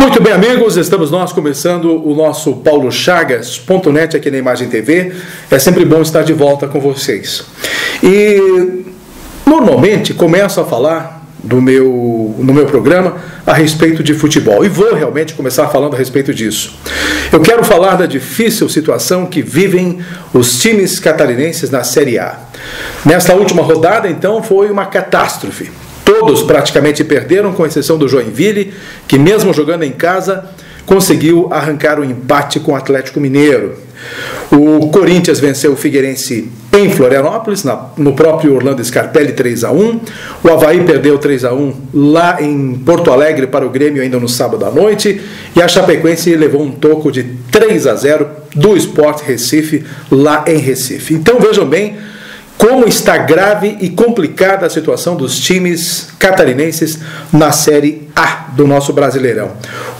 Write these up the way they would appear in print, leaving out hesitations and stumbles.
Muito bem, amigos, estamos nós começando o nosso paulochagas.net aqui na Imagem TV. É sempre bom estar de volta com vocês. E normalmente começo a falar no meu programa a respeito de futebol, e vou realmente começar falando a respeito disso. Eu quero falar da difícil situação que vivem os times catarinenses na Série A. Nesta última rodada, então, foi uma catástrofe. Todos praticamente perderam, com exceção do Joinville, que mesmo jogando em casa, conseguiu arrancar um empate com o Atlético Mineiro. O Corinthians venceu o Figueirense em Florianópolis, no próprio Orlando Scarpelli, 3-1. O Avaí perdeu 3-1 lá em Porto Alegre para o Grêmio ainda no sábado à noite. E a Chapecoense levou um toco de 3-0 do Sport Recife lá em Recife. Então vejam bem como está grave e complicada a situação dos times catarinenses na Série A do nosso Brasileirão.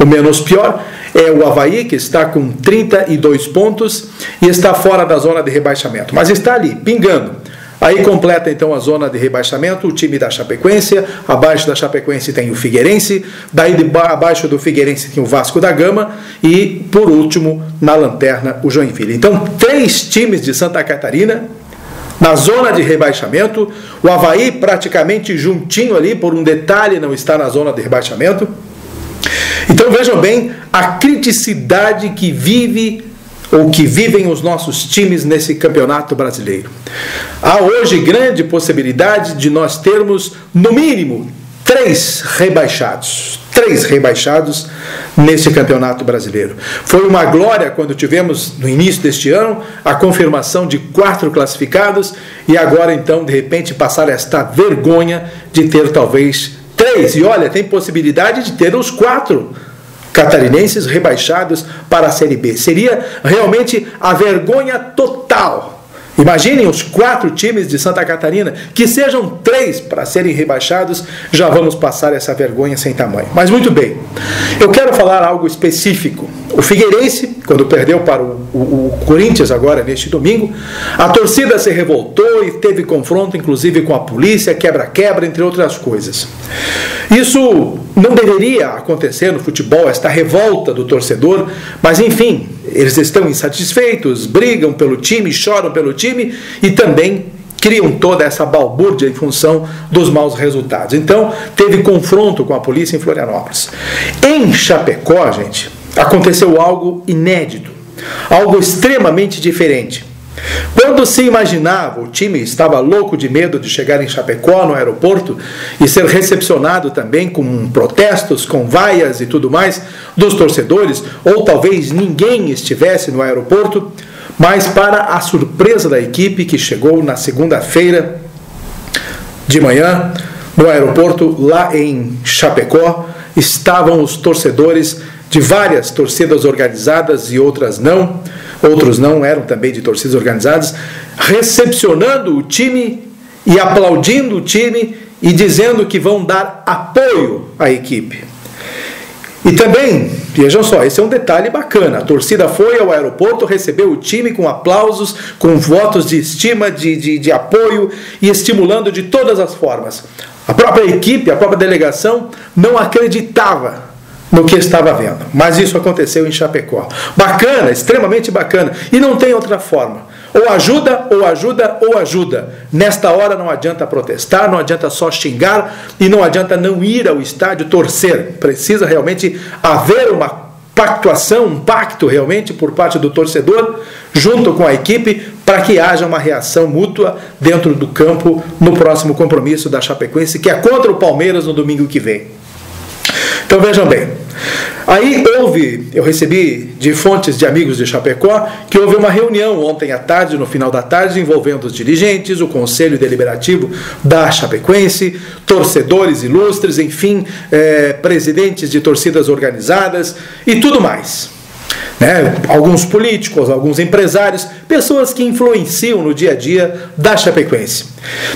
O menos pior é o Avaí, que está com 32 pontos e está fora da zona de rebaixamento, mas está ali, pingando. Aí completa então a zona de rebaixamento o time da Chapecoense. Abaixo da Chapecoense tem o Figueirense, daí abaixo do Figueirense tem o Vasco da Gama e, por último, na lanterna, o Joinville. Então, 3 times de Santa Catarina na zona de rebaixamento. O Avaí praticamente juntinho ali, por um detalhe não está na zona de rebaixamento. Então vejam bem a criticidade que vivem os nossos times nesse campeonato brasileiro. Há hoje grande possibilidade de nós termos no mínimo 3 rebaixados nesse campeonato brasileiro. Foi uma glória quando tivemos no início deste ano a confirmação de 4 classificados e agora então de repente passar esta vergonha de ter talvez 3, e olha, tem possibilidade de ter os 4 catarinenses rebaixados para a Série B. Seria realmente a vergonha total. Imaginem os 4 times de Santa Catarina, que sejam 3 para serem rebaixados, já vamos passar essa vergonha sem tamanho. Mas muito bem, eu quero falar algo específico. O Figueirense, quando perdeu para o Corinthians agora neste domingo, a torcida se revoltou e teve confronto inclusive com a polícia, quebra-quebra, entre outras coisas. Isso não deveria acontecer no futebol, esta revolta do torcedor, mas enfim, eles estão insatisfeitos, brigam pelo time, choram pelo time e também criam toda essa balbúrdia em função dos maus resultados. Então, teve confronto com a polícia em Florianópolis. Em Chapecó, gente, aconteceu algo inédito, algo extremamente diferente. Quando se imaginava, o time estava louco de medo de chegar em Chapecó, no aeroporto, e ser recepcionado também com protestos, com vaias e tudo mais dos torcedores, ou talvez ninguém estivesse no aeroporto, mas para a surpresa da equipe que chegou na segunda-feira de manhã, no aeroporto lá em Chapecó, estavam os torcedores de várias torcidas organizadas e outros não eram também de torcidas organizadas, recepcionando o time e aplaudindo o time e dizendo que vão dar apoio à equipe. E também, vejam só, esse é um detalhe bacana, a torcida foi ao aeroporto, recebeu o time com aplausos, com votos de estima, de apoio e estimulando de todas as formas. A própria equipe, a própria delegação não acreditava no que estava vendo, mas isso aconteceu em Chapecó. Bacana, extremamente bacana, e não tem outra forma. Ou ajuda, ou ajuda, ou ajuda. Nesta hora não adianta protestar, não adianta só xingar e não adianta não ir ao estádio torcer. Precisa realmente haver uma pactuação, um pacto realmente por parte do torcedor junto com a equipe para que haja uma reação mútua dentro do campo no próximo compromisso da Chapecoense, que é contra o Palmeiras no domingo que vem. Então vejam bem, aí eu recebi de fontes de amigos de Chapecó que houve uma reunião ontem à tarde, no final da tarde, envolvendo os dirigentes, o Conselho Deliberativo da Chapecoense, torcedores ilustres, enfim, presidentes de torcidas organizadas e tudo mais. Alguns políticos, alguns empresários, pessoas que influenciam no dia a dia da Chapecoense.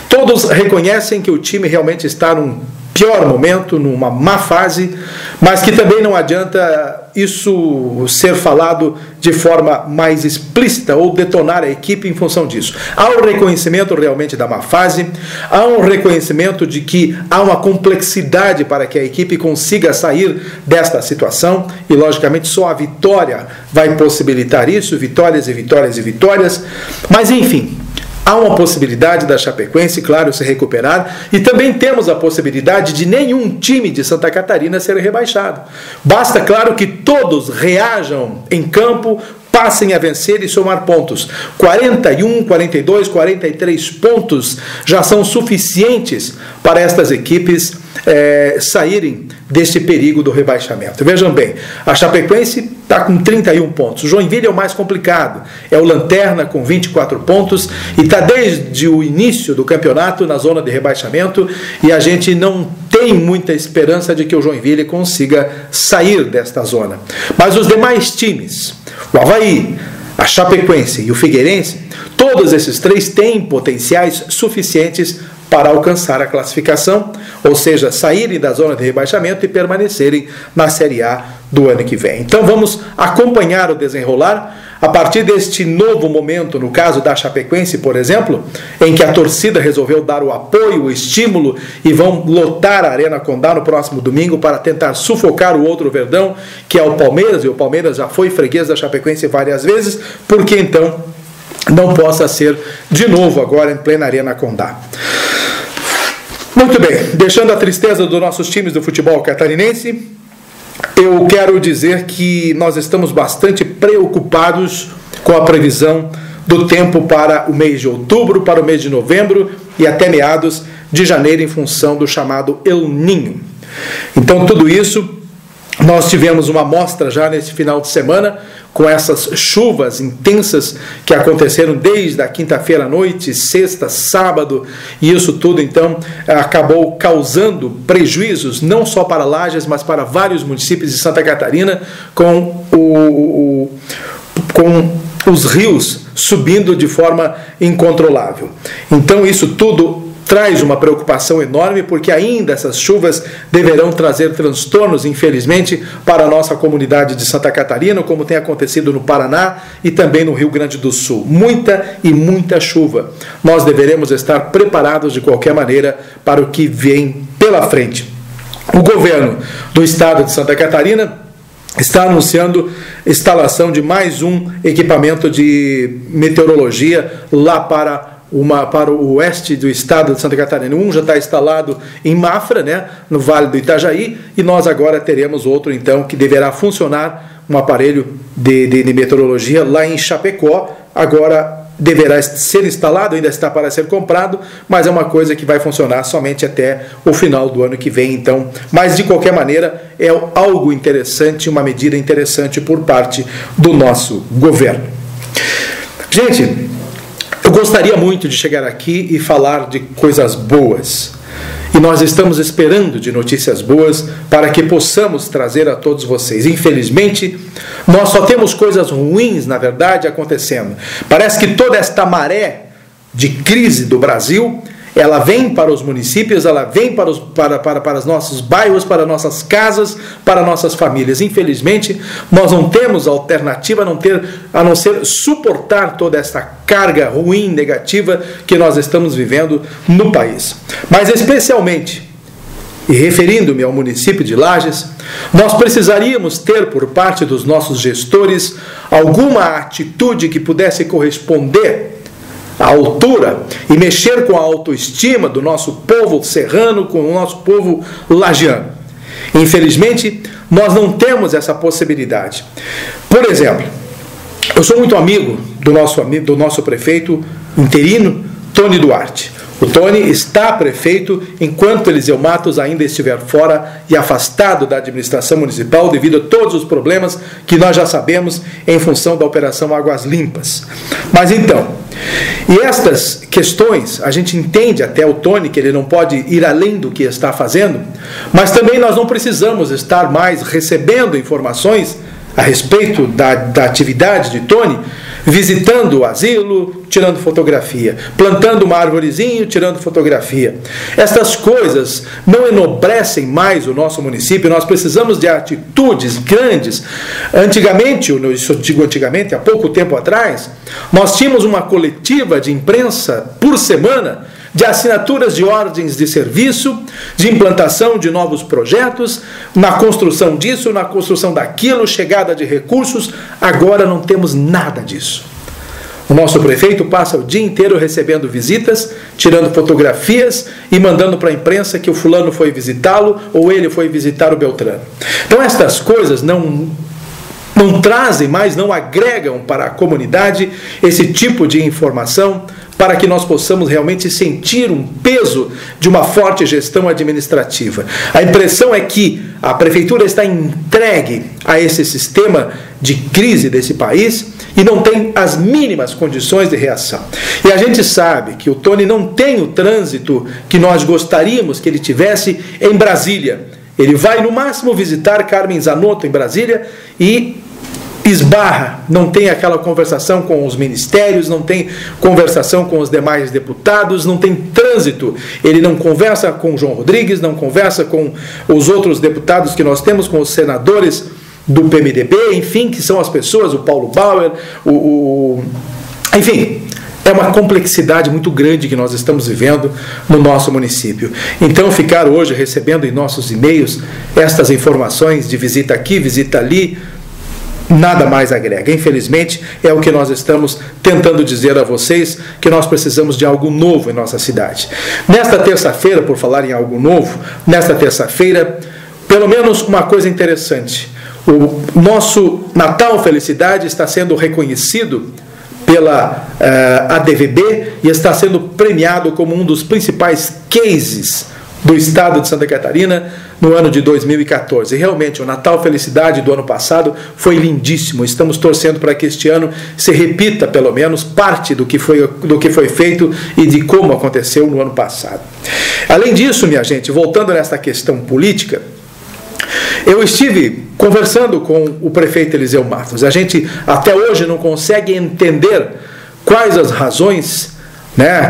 Todos reconhecem que o time realmente está num pior momento, numa má fase, mas que também não adianta isso ser falado de forma mais explícita ou detonar a equipe em função disso. Há um reconhecimento realmente da má fase, há um reconhecimento de que há uma complexidade para que a equipe consiga sair desta situação e, logicamente, só a vitória vai possibilitar isso, vitórias e vitórias e vitórias, mas enfim, há uma possibilidade da Chapecoense, claro, se recuperar, e também temos a possibilidade de nenhum time de Santa Catarina ser rebaixado. Basta, claro, que todos reajam em campo, passem a vencer e somar pontos. 41, 42, 43 pontos já são suficientes para estas equipes saírem deste perigo do rebaixamento. Vejam bem, a Chapecoense está com 31 pontos. O Joinville é o mais complicado. É o lanterna com 24 pontos e está desde o início do campeonato na zona de rebaixamento e a gente não tem muita esperança de que o Joinville consiga sair desta zona. Mas os demais times, o Avaí, a Chapecoense e o Figueirense, todos esses três têm potenciais suficientes para alcançar a classificação, ou seja, saírem da zona de rebaixamento e permanecerem na Série A do ano que vem. Então vamos acompanhar o desenrolar a partir deste novo momento, no caso da Chapecoense, por exemplo, em que a torcida resolveu dar o apoio, o estímulo e vão lotar a Arena Condá no próximo domingo para tentar sufocar o outro Verdão, que é o Palmeiras, e o Palmeiras já foi freguês da Chapecoense várias vezes, porque então não possa ser de novo agora em plena Arena Condá. Muito bem, deixando a tristeza dos nossos times do futebol catarinense, eu quero dizer que nós estamos bastante preocupados com a previsão do tempo para o mês de outubro, para o mês de novembro e até meados de janeiro em função do chamado El Niño. Então tudo isso, nós tivemos uma amostra já nesse final de semana com essas chuvas intensas que aconteceram desde a quinta-feira à noite, sexta, sábado, e isso tudo então acabou causando prejuízos não só para Lages, mas para vários municípios de Santa Catarina, com os rios subindo de forma incontrolável. Então isso tudo traz uma preocupação enorme, porque ainda essas chuvas deverão trazer transtornos, infelizmente, para a nossa comunidade de Santa Catarina, como tem acontecido no Paraná e também no Rio Grande do Sul. Muita e muita chuva. Nós deveremos estar preparados de qualquer maneira para o que vem pela frente. O governo do estado de Santa Catarina está anunciando instalação de mais um equipamento de meteorologia lá para o oeste do estado de Santa Catarina. Um já está instalado em Mafra, né, no Vale do Itajaí, e nós agora teremos outro, então, que deverá funcionar, um aparelho de meteorologia lá em Chapecó. Agora deverá ser instalado, ainda está para ser comprado, mas é uma coisa que vai funcionar somente até o final do ano que vem, então. Mas, de qualquer maneira, é algo interessante, uma medida interessante por parte do nosso governo. Gente, eu gostaria muito de chegar aqui e falar de coisas boas. E nós estamos esperando de notícias boas para que possamos trazer a todos vocês. Infelizmente, nós só temos coisas ruins, na verdade, acontecendo. Parece que toda esta maré de crise do Brasil, ela vem para os municípios, ela vem para os nossos bairros, para nossas casas, para nossas famílias. Infelizmente, nós não temos alternativa a não ser suportar toda essa carga ruim, negativa que nós estamos vivendo no país. Mas especialmente, e referindo-me ao município de Lages, nós precisaríamos ter por parte dos nossos gestores alguma atitude que pudesse corresponder à altura e mexer com a autoestima do nosso povo serrano, com o nosso povo lagiano. Infelizmente, nós não temos essa possibilidade. Por exemplo, eu sou muito amigo do nosso prefeito interino, Tony Duarte. O Tony está prefeito enquanto Eliseu Matos ainda estiver fora e afastado da administração municipal devido a todos os problemas que nós já sabemos em função da Operação Águas Limpas. Mas então, e estas questões, a gente entende até o Tony que ele não pode ir além do que está fazendo, mas também nós não precisamos estar mais recebendo informações a respeito da atividade de Tony, visitando o asilo, tirando fotografia, plantando uma arvorezinha, tirando fotografia. Estas coisas não enobrecem mais o nosso município, nós precisamos de atitudes grandes. Antigamente, eu digo antigamente, há pouco tempo atrás, nós tínhamos uma coletiva de imprensa por semana, de assinaturas de ordens de serviço, de implantação de novos projetos, na construção disso, na construção daquilo, chegada de recursos. Agora não temos nada disso. O nosso prefeito passa o dia inteiro recebendo visitas, tirando fotografias e mandando para a imprensa que o fulano foi visitá-lo ou ele foi visitar o Beltrano. Então estas coisas não trazem mais, não agregam para a comunidade esse tipo de informação para que nós possamos realmente sentir um peso de uma forte gestão administrativa. A impressão é que a prefeitura está entregue a esse sistema de crise desse país e não tem as mínimas condições de reação. E a gente sabe que o Tony não tem o trânsito que nós gostaríamos que ele tivesse em Brasília. Ele vai no máximo visitar Carmen Zanotto em Brasília e esbarra, não tem aquela conversação com os ministérios, não tem conversação com os demais deputados, não tem trânsito. Ele não conversa com o João Rodrigues, não conversa com os outros deputados que nós temos, com os senadores do PMDB, enfim, que são as pessoas, o Paulo Bauer, enfim, é uma complexidade muito grande que nós estamos vivendo no nosso município. Então, ficar hoje recebendo em nossos e-mails estas informações de visita aqui, visita ali, nada mais agrega. Infelizmente, é o que nós estamos tentando dizer a vocês, que nós precisamos de algo novo em nossa cidade. Nesta terça-feira, por falar em algo novo, nesta terça-feira, pelo menos uma coisa interessante. O nosso Natal Felicidade está sendo reconhecido pela ADVB e está sendo premiado como um dos principais cases do estado de Santa Catarina no ano de 2014. E realmente o Natal Felicidade do ano passado foi lindíssimo. Estamos torcendo para que este ano se repita pelo menos parte do que foi feito e de como aconteceu no ano passado. Além disso, minha gente, voltando nesta questão política, eu estive conversando com o prefeito Eliseu Matos. A gente até hoje não consegue entender quais as razões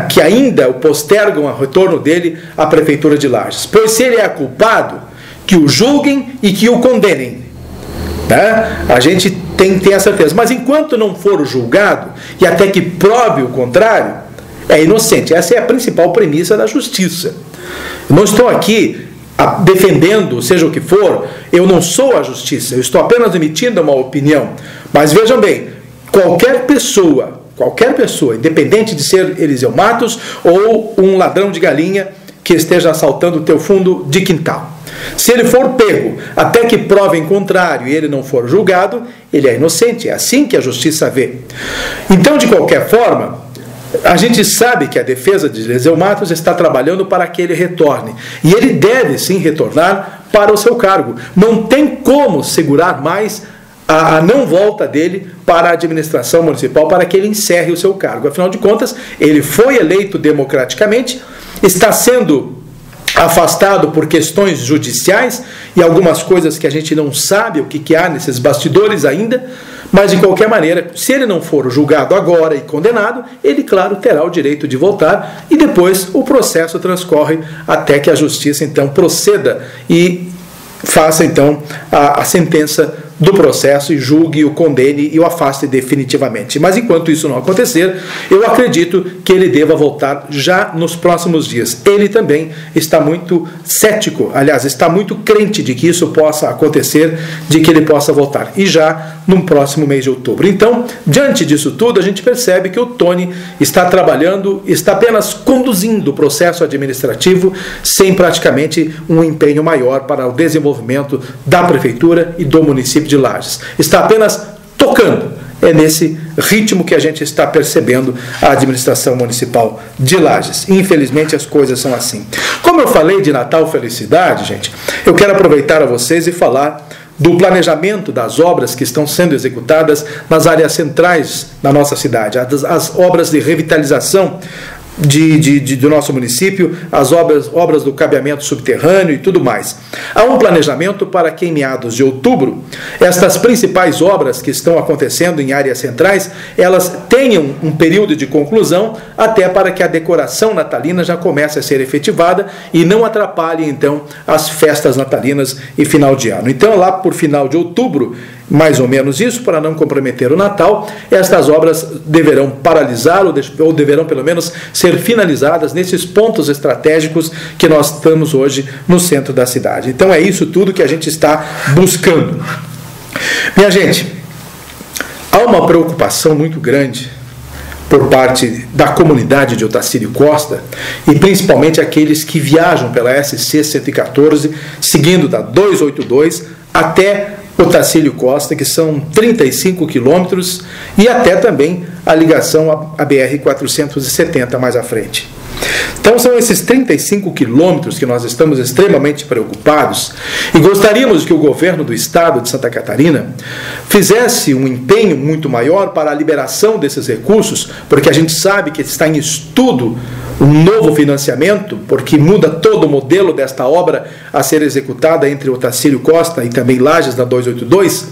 que ainda o postergam o retorno dele à Prefeitura de Lages. Pois se ele é culpado, que o julguem e que o condenem. A gente tem a certeza. Mas enquanto não for julgado, e até que prove o contrário, é inocente. Essa é a principal premissa da justiça. Eu não estou aqui defendendo, seja o que for, eu não sou a justiça, eu estou apenas emitindo uma opinião. Mas vejam bem, qualquer pessoa, independente de ser Eliseu Matos ou um ladrão de galinha que esteja assaltando o teu fundo de quintal, se ele for pego até que provem contrário e ele não for julgado, ele é inocente. É assim que a justiça vê. Então, de qualquer forma, a gente sabe que a defesa de Eliseu Matos está trabalhando para que ele retorne. E ele deve sim retornar para o seu cargo. Não tem como segurar mais a não volta dele para a administração municipal, para que ele encerre o seu cargo. Afinal de contas, ele foi eleito democraticamente, está sendo afastado por questões judiciais e algumas coisas que a gente não sabe o que há nesses bastidores ainda, mas de qualquer maneira, se ele não for julgado agora e condenado, ele, claro, terá o direito de voltar e depois o processo transcorre até que a justiça então proceda e faça então a sentença do processo e julgue, o condene e o afaste definitivamente. Mas enquanto isso não acontecer, eu acredito que ele deva voltar já nos próximos dias. Ele também está muito cético, aliás, está muito crente de que isso possa acontecer, de que ele possa voltar, e já no próximo mês de outubro. Então, diante disso tudo, a gente percebe que o Tony está trabalhando, está apenas conduzindo o processo administrativo sem praticamente um empenho maior para o desenvolvimento da prefeitura e do município de Lages. Está apenas tocando. É nesse ritmo que a gente está percebendo a administração municipal de Lages. Infelizmente as coisas são assim. Como eu falei de Natal Felicidade, gente, eu quero aproveitar a vocês e falar do planejamento das obras que estão sendo executadas nas áreas centrais da nossa cidade, as obras de revitalização do nosso município, as obras do cabeamento subterrâneo e tudo mais. Há um planejamento para que em meados de outubro, estas principais obras que estão acontecendo em áreas centrais, elas tenham um período de conclusão, até para que a decoração natalina já comece a ser efetivada e não atrapalhe, então, as festas natalinas e final de ano. Então, lá por final de outubro, mais ou menos isso, para não comprometer o Natal, estas obras deverão paralisar ou deverão pelo menos ser finalizadas nesses pontos estratégicos que nós estamos hoje no centro da cidade. Então é isso tudo que a gente está buscando. Minha gente, há uma preocupação muito grande por parte da comunidade de Otacílio Costa e principalmente aqueles que viajam pela SC 114, seguindo da 282 até Otacílio Costa, que são 35 quilômetros, e até também a ligação à BR-470 mais à frente. Então são esses 35 quilômetros que nós estamos extremamente preocupados e gostaríamos que o governo do estado de Santa Catarina fizesse um empenho muito maior para a liberação desses recursos, porque a gente sabe que está em estudo um novo financiamento, porque muda todo o modelo desta obra a ser executada entre Otacílio Costa e também Lages da 282,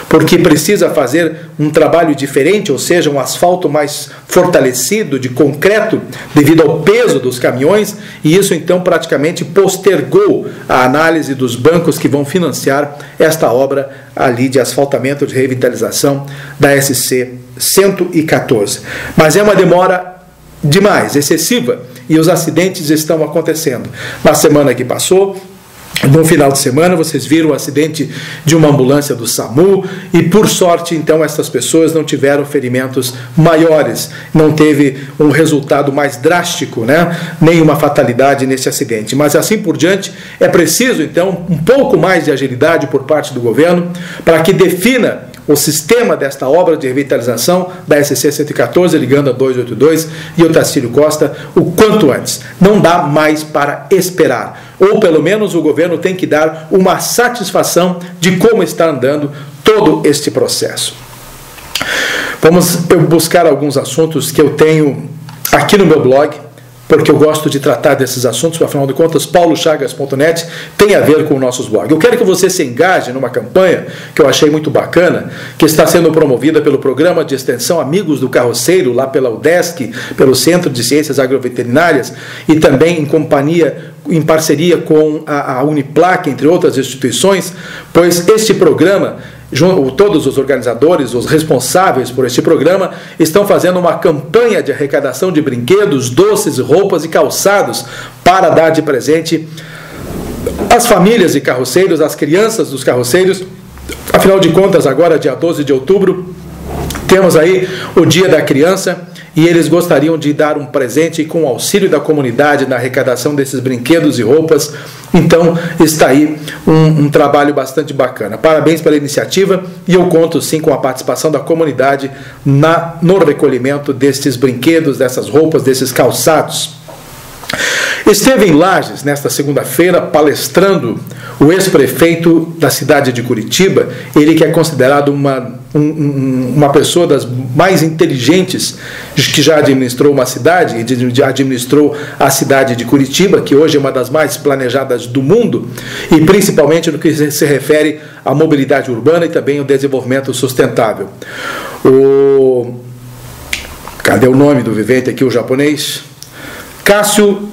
porque precisa fazer um trabalho diferente, ou seja, um asfalto mais fortalecido, de concreto, devido ao peso dos caminhões, e isso então praticamente postergou a análise dos bancos que vão financiar esta obra ali de asfaltamento, de revitalização da SC 114. Mas é uma demora demais, excessiva, e os acidentes estão acontecendo. Na semana que passou, no final de semana, vocês viram o acidente de uma ambulância do SAMU e, por sorte, então, essas pessoas não tiveram ferimentos maiores, não teve um resultado mais drástico, né? Nenhuma fatalidade nesse acidente. Mas, assim por diante, é preciso, então, um pouco mais de agilidade por parte do governo para que defina o sistema desta obra de revitalização da SC 114, ligando a 282 e Otacílio Costa, o quanto antes. Não dá mais para esperar. Ou, pelo menos, o governo tem que dar uma satisfação de como está andando todo este processo. Vamos buscar alguns assuntos que eu tenho aqui no meu blog, porque eu gosto de tratar desses assuntos, afinal de contas, paulochagas.net tem a ver com os nossos blogs. Eu quero que você se engaje numa campanha que eu achei muito bacana, que está sendo promovida pelo programa de extensão Amigos do Carroceiro, lá pela UDESC, pelo Centro de Ciências Agroveterinárias, e também em parceria com a Uniplac, entre outras instituições, pois este programa, todos os organizadores, os responsáveis por este programa, estão fazendo uma campanha de arrecadação de brinquedos, doces, roupas e calçados para dar de presente às famílias de carroceiros, às crianças dos carroceiros. Afinal de contas, agora, dia 12 de outubro, temos aí o Dia da Criança, e eles gostariam de dar um presente com o auxílio da comunidade na arrecadação desses brinquedos e roupas. Então está aí um trabalho bastante bacana. Parabéns pela iniciativa, e eu conto sim com a participação da comunidade no recolhimento destes brinquedos, dessas roupas, desses calçados. Esteve em Lages, nesta segunda-feira, palestrando o ex-prefeito da cidade de Curitiba, ele que é considerado uma pessoa das mais inteligentes que já administrou uma cidade, e já administrou a cidade de Curitiba, que hoje é uma das mais planejadas do mundo, e principalmente no que se refere à mobilidade urbana e também ao desenvolvimento sustentável. Cadê o nome do vivente aqui, o japonês? Cássio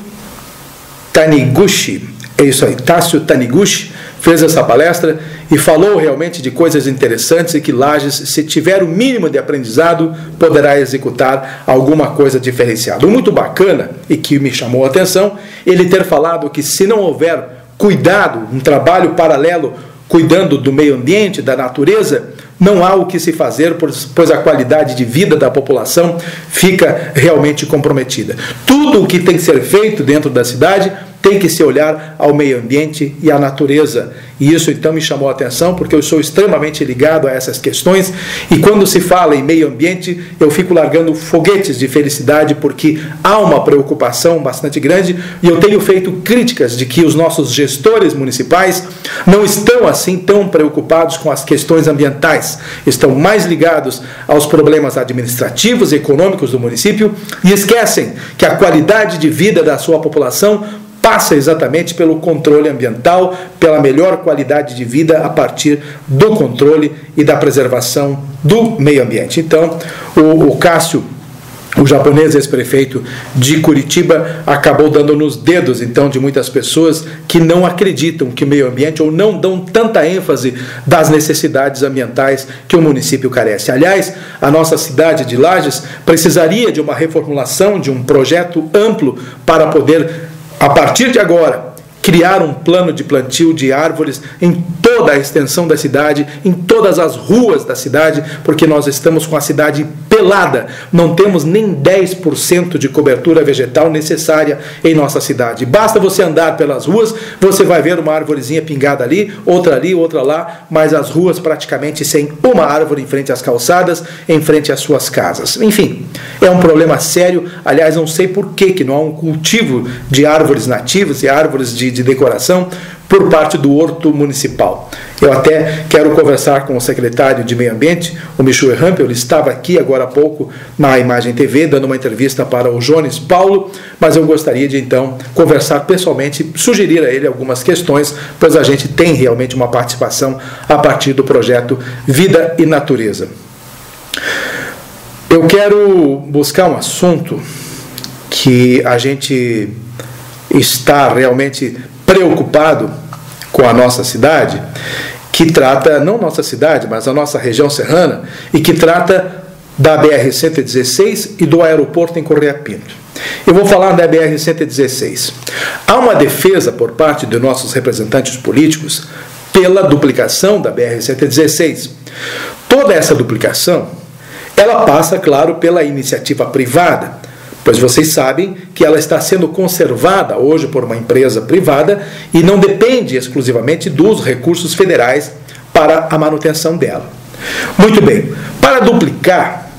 Taniguchi, é isso aí, Tássio Taniguchi, fez essa palestra e falou realmente de coisas interessantes, e que Lages, se tiver o mínimo de aprendizado, poderá executar alguma coisa diferenciada. O muito bacana, e que me chamou a atenção, ele ter falado que se não houver cuidado, um trabalho paralelo, cuidando do meio ambiente, da natureza, não há o que se fazer, pois a qualidade de vida da população fica realmente comprometida. Tudo o que tem que ser feito dentro da cidade tem que se olhar ao meio ambiente e à natureza. E isso então me chamou a atenção, porque eu sou extremamente ligado a essas questões, e quando se fala em meio ambiente, eu fico largando foguetes de felicidade, porque há uma preocupação bastante grande, e eu tenho feito críticas de que os nossos gestores municipais não estão assim tão preocupados com as questões ambientais, estão mais ligados aos problemas administrativos e econômicos do município, e esquecem que a qualidade de vida da sua população passa exatamente pelo controle ambiental, pela melhor qualidade de vida a partir do controle e da preservação do meio ambiente. Então, o Cássio, o japonês ex-prefeito de Curitiba, acabou dando nos dedos, então, de muitas pessoas que não acreditam que o meio ambiente, ou não dão tanta ênfase das necessidades ambientais que o município carece. Aliás, a nossa cidade de Lages precisaria de uma reformulação, de um projeto amplo para poder, a partir de agora, criar um plano de plantio de árvores em toda a extensão da cidade, em todas as ruas da cidade, porque nós estamos com a cidade pelada, não temos nem 10% de cobertura vegetal necessária em nossa cidade. Basta você andar pelas ruas, você vai ver uma árvorezinha pingada ali, outra lá, mas as ruas praticamente sem uma árvore em frente às calçadas, em frente às suas casas. Enfim, é um problema sério. Aliás, não sei por que não há um cultivo de árvores nativas e árvores de decoração por parte do Horto Municipal. Eu até quero conversar com o secretário de Meio Ambiente, o Michel Rampel. Ele estava aqui agora há pouco na Imagem TV, dando uma entrevista para o Jones Paulo, mas eu gostaria de então conversar pessoalmente, sugerir a ele algumas questões, pois a gente tem realmente uma participação a partir do projeto Vida e Natureza. Eu quero buscar um assunto que a gente está realmente preocupado com a nossa cidade, que trata, não nossa cidade, mas a nossa região serrana, e que trata da BR-116 e do aeroporto em Correia Pinto. Eu vou falar da BR-116. Há uma defesa por parte de nossos representantes políticos pela duplicação da BR-116. Toda essa duplicação, ela passa, claro, pela iniciativa privada, pois vocês sabem que ela está sendo conservada hoje por uma empresa privada e não depende exclusivamente dos recursos federais para a manutenção dela. Muito bem, para duplicar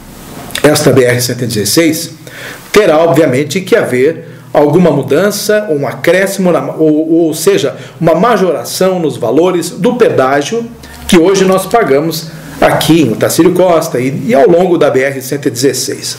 esta BR-116, terá obviamente que haver alguma mudança, um acréscimo, ou seja, uma majoração nos valores do pedágio que hoje nós pagamos aqui em Otacílio Costa e ao longo da BR-116.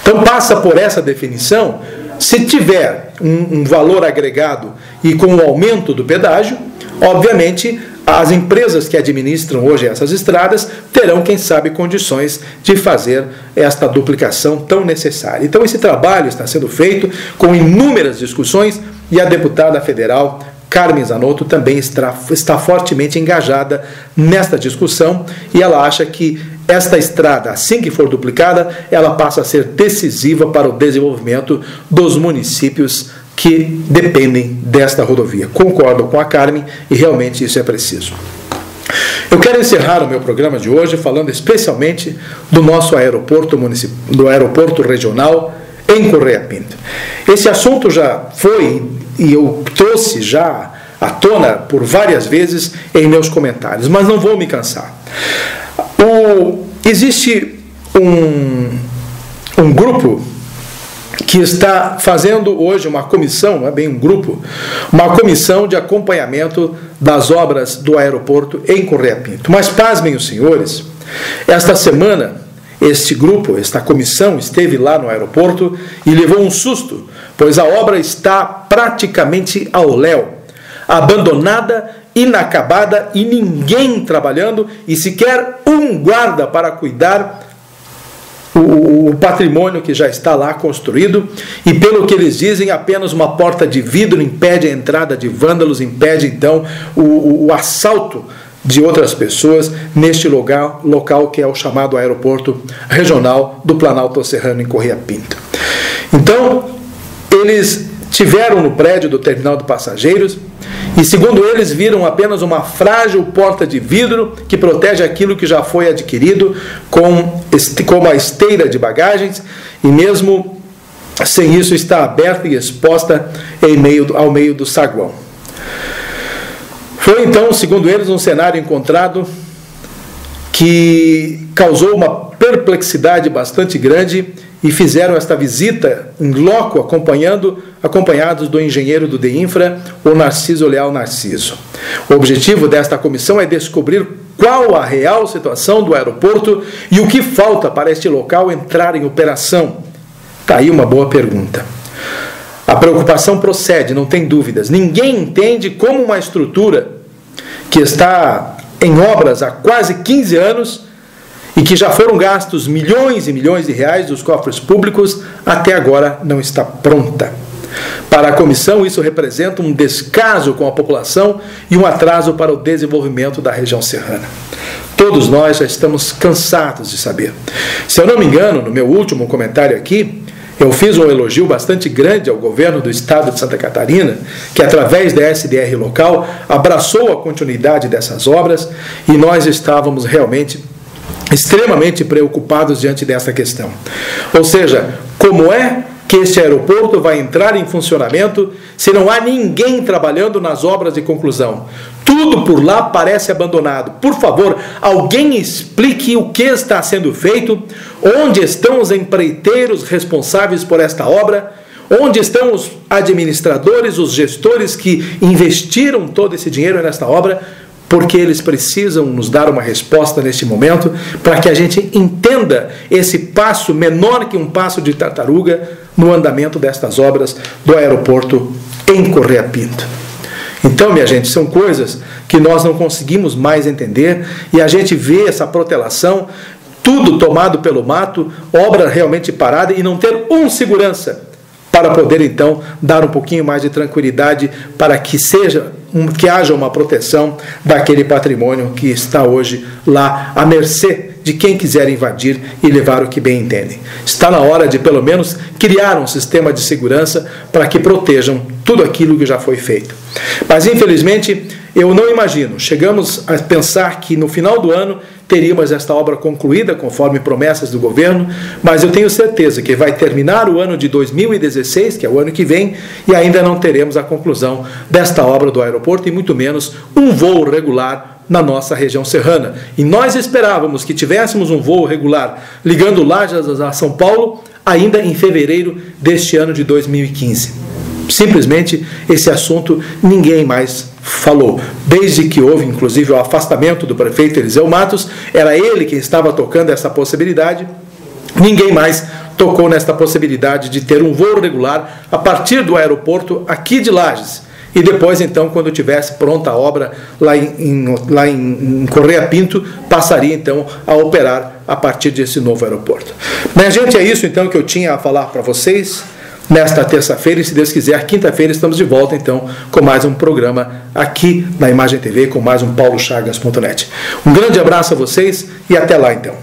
Então passa por essa definição, se tiver um valor agregado e com o aumento do pedágio, obviamente as empresas que administram hoje essas estradas terão, quem sabe, condições de fazer esta duplicação tão necessária. Então esse trabalho está sendo feito com inúmeras discussões e a deputada federal Carmen Zanotto também está fortemente engajada nesta discussão, e ela acha que esta estrada, assim que for duplicada, ela passa a ser decisiva para o desenvolvimento dos municípios que dependem desta rodovia. Concordo com a Carmen e realmente isso é preciso. Eu quero encerrar o meu programa de hoje falando especialmente do nosso aeroporto do aeroporto regional em Correia Pinto. Esse assunto já foi, e eu trouxe já à tona por várias vezes em meus comentários, mas não vou me cansar. Existe um grupo que está fazendo hoje uma comissão, não é bem um grupo, uma comissão de acompanhamento das obras do aeroporto em Correia Pinto. Mas pasmem os senhores, esta semana este grupo, esta comissão esteve lá no aeroporto e levou um susto, pois a obra está praticamente ao léu, abandonada, inacabada e ninguém trabalhando e sequer um guarda para cuidar o patrimônio que já está lá construído, e pelo que eles dizem, apenas uma porta de vidro impede a entrada de vândalos, impede então o assalto de outras pessoas neste local que é o chamado aeroporto regional do Planalto Serrano em Correia Pinto. Então, eles tiveram no prédio do terminal de passageiros e, segundo eles, viram apenas uma frágil porta de vidro que protege aquilo que já foi adquirido como a esteira de bagagens, e mesmo sem isso está aberta e exposta ao meio do saguão. Foi então, segundo eles, um cenário encontrado que causou uma perplexidade bastante grande e fizeram esta visita em loco acompanhados do engenheiro do DEINFRA, o Narciso Leal Narciso. O objetivo desta comissão é descobrir qual a real situação do aeroporto e o que falta para este local entrar em operação. Está aí uma boa pergunta. A preocupação procede, não tem dúvidas. Ninguém entende como uma estrutura que está em obras há quase 15 anos e que já foram gastos milhões e milhões de reais dos cofres públicos, até agora não está pronta. Para a comissão, isso representa um descaso com a população e um atraso para o desenvolvimento da região serrana. Todos nós já estamos cansados de saber. Se eu não me engano, no meu último comentário aqui, eu fiz um elogio bastante grande ao governo do estado de Santa Catarina, que através da SDR local abraçou a continuidade dessas obras, e nós estávamos realmente extremamente preocupados diante dessa questão. Ou seja, como é que este aeroporto vai entrar em funcionamento se não há ninguém trabalhando nas obras de conclusão? Tudo por lá parece abandonado. Por favor, alguém explique o que está sendo feito, onde estão os empreiteiros responsáveis por esta obra, onde estão os administradores, os gestores que investiram todo esse dinheiro nesta obra, porque eles precisam nos dar uma resposta neste momento, para que a gente entenda esse passo, menor que um passo de tartaruga, no andamento destas obras do aeroporto em Correia Pinto. Então, minha gente, são coisas que nós não conseguimos mais entender, e a gente vê essa protelação, tudo tomado pelo mato, obra realmente parada, e não ter um segurança para poder então dar um pouquinho mais de tranquilidade para que haja uma proteção daquele patrimônio que está hoje lá à mercê de quem quiser invadir e levar o que bem entendem. Está na hora de pelo menos criar um sistema de segurança para que protejam tudo aquilo que já foi feito. Mas infelizmente eu não imagino, chegamos a pensar que no final do ano teríamos esta obra concluída, conforme promessas do governo, mas eu tenho certeza que vai terminar o ano de 2016, que é o ano que vem, e ainda não teremos a conclusão desta obra do aeroporto, e muito menos um voo regular na nossa região serrana. E nós esperávamos que tivéssemos um voo regular ligando Lages a São Paulo ainda em fevereiro deste ano de 2015. Simplesmente esse assunto ninguém mais falou. Desde que houve, inclusive, o afastamento do prefeito Eliseu Matos, era ele quem estava tocando essa possibilidade, ninguém mais tocou nesta possibilidade de ter um voo regular a partir do aeroporto aqui de Lages. E depois, então, quando tivesse pronta a obra lá em Correia Pinto, passaria, então, a operar a partir desse novo aeroporto. Minha gente, é isso, então, que eu tinha a falar para vocês nesta terça-feira, e se Deus quiser, quinta-feira estamos de volta, então, com mais um programa aqui na Imagem TV, com mais um paulochagas.net. Um grande abraço a vocês e até lá, então.